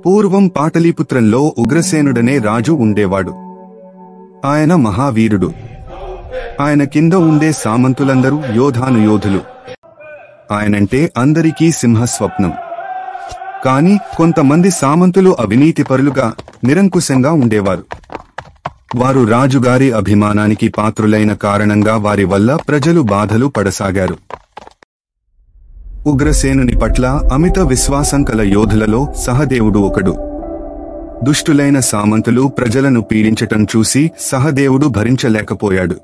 పూర్వం పాటలీపుత్రంలో ఉగ్రసేనుడనే రాజు ఉండేవాడు. ఆయన మహావీరుడు. ఆయన కింద ఉండే సామంతులందరూ యోధానుయోధులు. ఆయనంటే అందరికీ సింహస్వప్నం. కాని కొంతమంది సామంతులు అవినీతిపరులుగా, నిరంకుశంగా ఉండేవారు. వారు రాజుగారి అభిమానానికి పాత్రులైన కారణంగా వారి వల్ల ప్రజలు బాధలు పడసాగారు. ఉగ్రసేనుని పట్ల అమిత విశ్వాసం కల యోధులలో సహదేవుడు ఒకడు. దుష్టులైన సామంతులు ప్రజలను పీడించటం చూసి సహదేవుడు భరించలేకపోయాడు.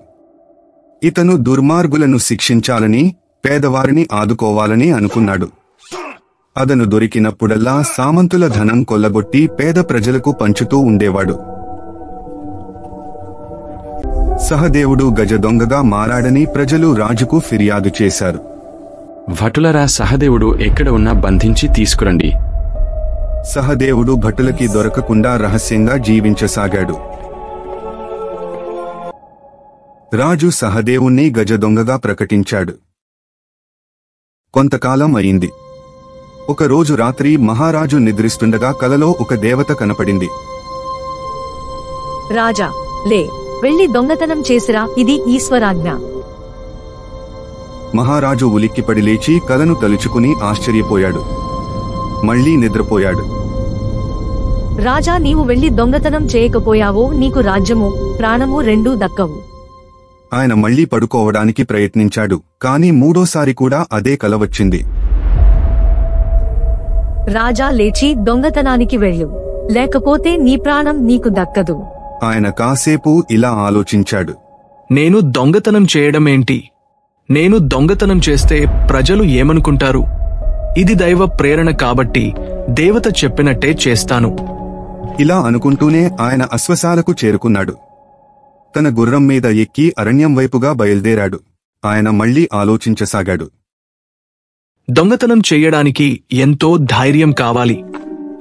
ఇతను దుర్మార్గులను శిక్షించాలని, పేదవారిని ఆదుకోవాలని అనుకున్నాడు. అతను దొరికినప్పుడల్లా సామంతుల ధనం కొల్లగొట్టి పేద ప్రజలకు పంచుతూ ఉండేవాడు. సహదేవుడు గజ దొంగగా మారాడని ప్రజలు రాజుకు ఫిర్యాదు చేశారు. భటులరా, సహదేవుడు ఎక్కడ ఉన్నా బంధించి తీసుకురండి. సహదేవుడు భటులకి దొరకకుండా రహస్యంగా జీవించసాగాడు. రాజు సహదేవుణ్ణి గజ దొంగగా ప్రకటించాడు. కొంతకాలం అయింది. ఒకరోజు రాత్రి మహారాజు నిద్రిస్తుండగా కలలో ఒక దేవత కనపడింది. రాజా, లే, వెళ్లి దొంగతనం చేసిరా, ఇది ఈశ్వరాజ్ఞ. మహారాజు ఉలిక్కిపడి లేచి కలను తలుచుకుని ఆశ్చర్యపోయాడు. మళ్లీ నిద్రపోయాడు. రాజా, నీవు వెళ్లి దొంగతనం చేయకపోయావో నీకు రాజ్యము, ప్రాణము రెండూ దక్కవు. ఆయన మళ్లీ పడుకోవడానికి ప్రయత్నించాడు. కాని మూడోసారి కూడా అదే కల వచ్చింది. రాజా, లేచి దొంగతనానికి వెళ్ళు, లేకపోతే నీ ప్రాణం నీకు దక్కదు. ఆయన కాసేపు ఇలా ఆలోచించాడు. నేను దొంగతనం చేయడమేంటి? నేను దొంగతనం చేస్తే ప్రజలు ఏమనుకుంటారు? ఇది దైవ ప్రేరణ కాబట్టి దేవత చెప్పినట్టే చేస్తాను. ఇలా అనుకుంటూనే ఆయన అశ్వశాలకు చేరుకున్నాడు. తన గుర్రం మీద ఎక్కి అరణ్యం వైపుగా బయల్దేరాడు. ఆయన మళ్లీ ఆలోచించసాగాడు. దొంగతనం చెయ్యడానికి ఎంతో ధైర్యం కావాలి,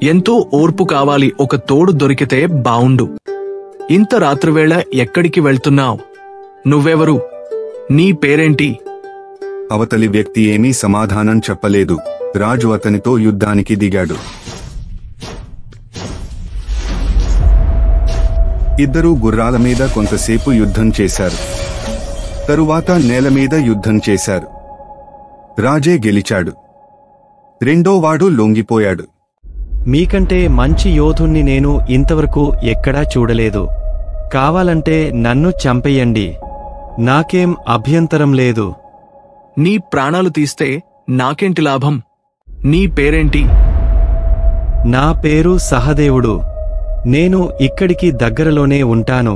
ఎంతో ఓర్పు కావాలి. ఒక తోడు దొరికితే బావుండు. ఇంత రాత్రివేళ ఎక్కడికి వెళ్తున్నావ్? నువ్వెవరు? నీ పేరేంటి? అవతలి వ్యక్తి ఏమీ సమాధానం చెప్పలేదు. రాజు అతనితో యుద్ధానికి దిగాడు. ఇద్దరూ గుర్రాల మీద కొంతసేపు యుద్ధం చేశారు. తరువాత నేల మీద యుద్ధం చేశారు. రాజే గెలిచాడు. రెండోవాడు లొంగిపోయాడు. మీకంటే మంచి యోధుణ్ణి నేను ఇంతవరకు ఎక్కడా చూడలేదు. కావాలంటే నన్ను చంపేయండి, నాకేం అభ్యంతరం లేదు. నీ ప్రాణాలు తీస్తే నాకేంటి లాభం? నీ పేరేంటి? నా పేరు సహదేవుడు. నేను ఇక్కడికి దగ్గరలోనే ఉంటాను.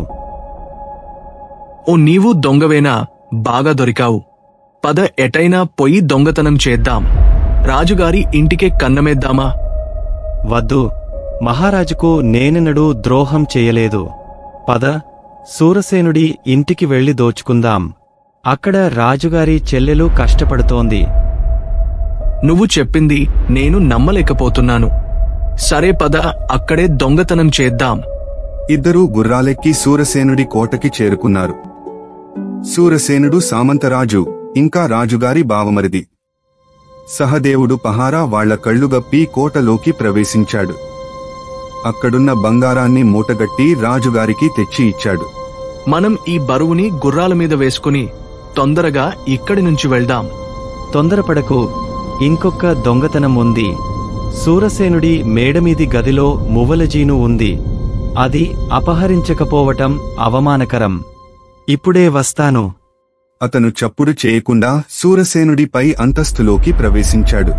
ఓ, నీవు దొంగవేనా? బాగా దొరికావు. పద, ఎటైనా పొయ్యి దొంగతనం చేద్దాం. రాజుగారి ఇంటికే కన్నమేద్దామా? వద్దు, మహారాజుకు నేనెన్నడూ ద్రోహం చేయలేదు. పద, సూరసేనుడి ఇంటికి వెళ్లి దోచుకుందాం. అక్కడ రాజుగారి చెల్లెలు కష్టపడుతోంది. నువ్వు చెప్పింది నేను నమ్మలేకపోతున్నాను. సరే పద, అక్కడే దొంగతనం చేద్దాం. ఇద్దరూ గుర్రాలెక్కి సూరసేనుడి కోటకి చేరుకున్నారు. సూరసేనుడు సామంతరాజు, ఇంకా రాజుగారి బావమరిది. సహదేవుడు పహారా వాళ్ల కళ్లుగప్పి కోటలోకి ప్రవేశించాడు. అక్కడున్న బంగారాన్ని మూటగట్టి రాజుగారికి తెచ్చి ఇచ్చాడు. మనం ఈ బరువుని గుర్రాల మీద వేసుకుని తొందరగా ఇక్కడి నుంచి వెళ్దాం. తొందరపడకు, ఇంకొక దొంగతనం ఉంది. సూరసేనుడి మేడమీది గదిలో మువ్వలజీను ఉంది. అది అపహరించకపోవటం అవమానకరం. ఇప్పుడే వస్తాను. అతను చప్పుడు చేయకుండా సూరసేనుడి పై అంతస్తులోకి ప్రవేశించాడు.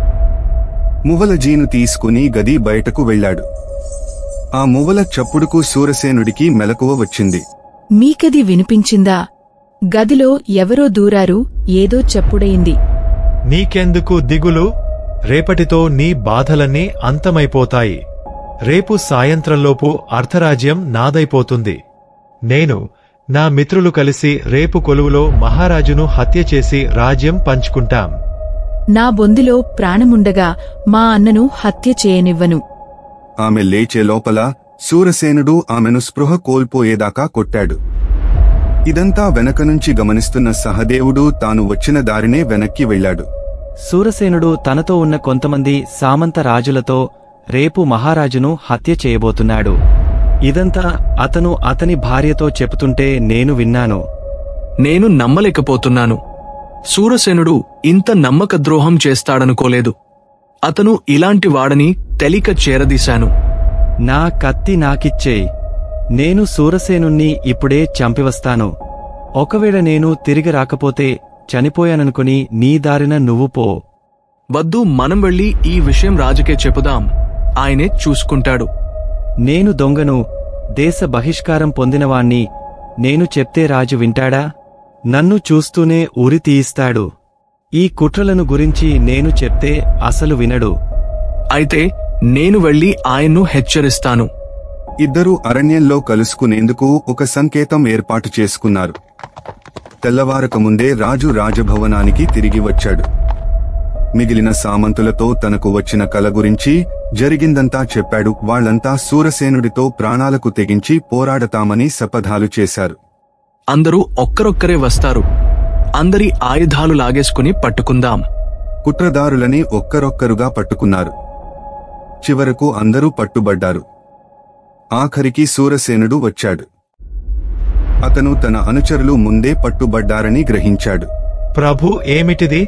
మువ్వలజీను తీసుకుని గది బయటకు వెళ్లాడు. ఆ మువ్వల చప్పుడుకు సూరసేనుడికి మెలకువ వచ్చింది. మీకది వినిపించిందా? గదిలో ఎవరో దూరారు, ఏదో చప్పుడైంది. నీకెందుకు దిగులు? రేపటితో నీ బాధలన్నీ అంతమైపోతాయి. రేపు సాయంత్రంలోపు అర్ధరాజ్యం నాదైపోతుంది. నేను, నా మిత్రులు కలిసి రేపు కొలువులో మహారాజును హత్య చేసి రాజ్యం పంచుకుంటాం. నా బొందిలో ప్రాణముండగా మా అన్నను హత్య చేయనివ్వను. ఆమె లేచే లోపల సూరసేనుడు ఆమెను స్పృహ కోల్పోయేదాకా కొట్టాడు. ఇదంతా వెనక నుంచి గమనిస్తున్న సహదేవుడు తాను వచ్చిన దారినే వెనక్కి వెళ్లాడు. సూరసేనుడు తనతో ఉన్న కొంతమంది సామంత రాజులతో రేపు మహారాజును హత్య చేయబోతున్నాడు. ఇదంతా అతను అతని భార్యతో చెబుతుంటే నేను విన్నాను. నేను నమ్మలేకపోతున్నాను. సూరసేనుడు ఇంత నమ్మకద్రోహం చేస్తాడనుకోలేదు. అతను ఇలాంటి వాడని తెలియక చేరదీశాను. నా కత్తి నాకిచ్చేయ్. నేను సూరసేనుణ్ణి ఇప్పుడే చంపివస్తాను. ఒకవేళ నేను తిరిగి రాకపోతే చనిపోయాననుకుని నీ దారిన నువ్వు పో. వద్దు, మనం వెళ్ళి ఈ విషయం రాజుకే చెప్పుదాం. ఆయనే చూసుకుంటాడు. నేను దొంగను, దేశ బహిష్కారం పొందినవాణ్ణి. నేను చెప్తే రాజు వింటాడా? నన్ను చూస్తూనే ఉరి తీయిస్తాడు. ఈ కుట్రలను గురించి నేను చెప్తే అసలు వినడు. అయితే నేను వెళ్ళి ఆయన్ను హెచ్చరిస్తాను. ఇద్దరూ అరణ్యంలో కలుసుకునేందుకు ఒక సంకేతం ఏర్పాటు చేసుకున్నారు. తెల్లవారకముందే రాజు రాజభవనానికి తిరిగి వచ్చాడు. మిగిలిన సామంతులతో తనకు వచ్చిన కల గురించి జరిగిందంతా చెప్పాడు. వాళ్లంతా సూరసేనుడితో ప్రాణాలకు తెగించి పోరాడతామని శపథాలు చేశారు. అందరూ ఒక్కరొక్కరే వస్తారు. అందరి ఆయుధాలు లాగేసుకుని పట్టుకుందాం. కుట్రదారులని ఒక్కరొక్కరుగా పట్టుకున్నారు. చివరకు అందరూ పట్టుబడ్డారు. ఆఖరికి సూరసేనుడు వచ్చాడు. అతను తన అనుచరులు ముందే పట్టుబడ్డారని గ్రహించాడు. ప్రభు, ఏమిటిది?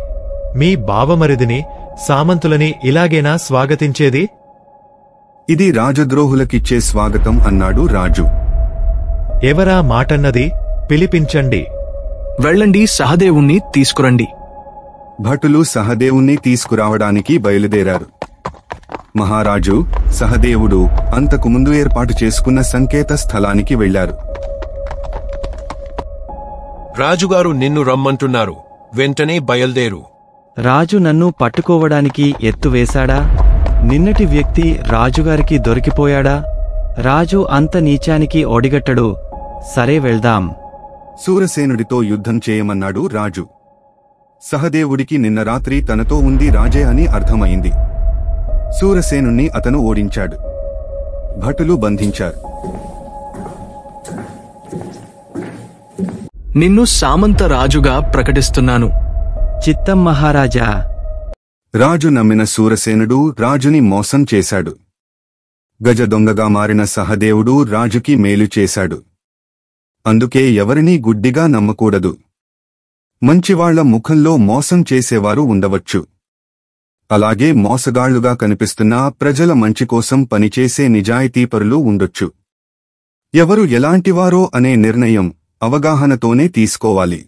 మీ బావమరిదిని, సామంతులని ఇలాగేనా స్వాగతించేది? ఇది రాజద్రోహులకిచ్చే స్వాగతం అన్నాడు రాజు. ఎవరా మాటన్నది? పిలిపించండి. వెళ్ళండి, సహదేవుణ్ణి తీసుకురండి. భటులు సహదేవుణ్ణి తీసుకురావడానికి బయలుదేరారు. మహారాజు, సహదేవుడు అంతకుముందు ఏర్పాటు చేసుకున్న సంకేత స్థలానికి వెళ్లారు. రాజుగారు నిన్ను రమ్మంటున్నారు. వెంటనే బయల్దేరు. రాజు నన్ను పట్టుకోవడానికి ఎత్తువేశాడా? నిన్నటి వ్యక్తి రాజుగారికి దొరికిపోయాడా? రాజు అంత నీచానికి ఒడిగట్టడు. సరే, వెళ్దాం. సూరసేనుడితో యుద్ధం చేయమన్నాడు రాజు. సహదేవుడికి నిన్న రాత్రి తనతో ఉంది రాజే అని అర్థమైంది. సూరసేనుణ్ణి అతను ఓడించాడు. భటులు బంధించారు. నిన్ను సామంత రాజుగా ప్రకటిస్తున్నాను. చిత్తం మహారాజా. రాజు నమ్మిన సూరసేనుడు రాజుని మోసం చేశాడు. గజ దొంగగా మారిన సహదేవుడు రాజుకి మేలు చేశాడు. అందుకే ఎవరినీ గుడ్డిగా నమ్మకూడదు. మంచివాళ్ల ముఖంలో మోసం చేసేవారు ఉండవచ్చు. అలాగే మోసగాళ్లుగా కనిపిస్తున్నా ప్రజల మంచి కోసం పనిచేసే నిజాయితీపరులు ఉండొచ్చు. ఎవరు ఎలాంటివారో అనే నిర్ణయం అవగాహనతోనే తీసుకోవాలి.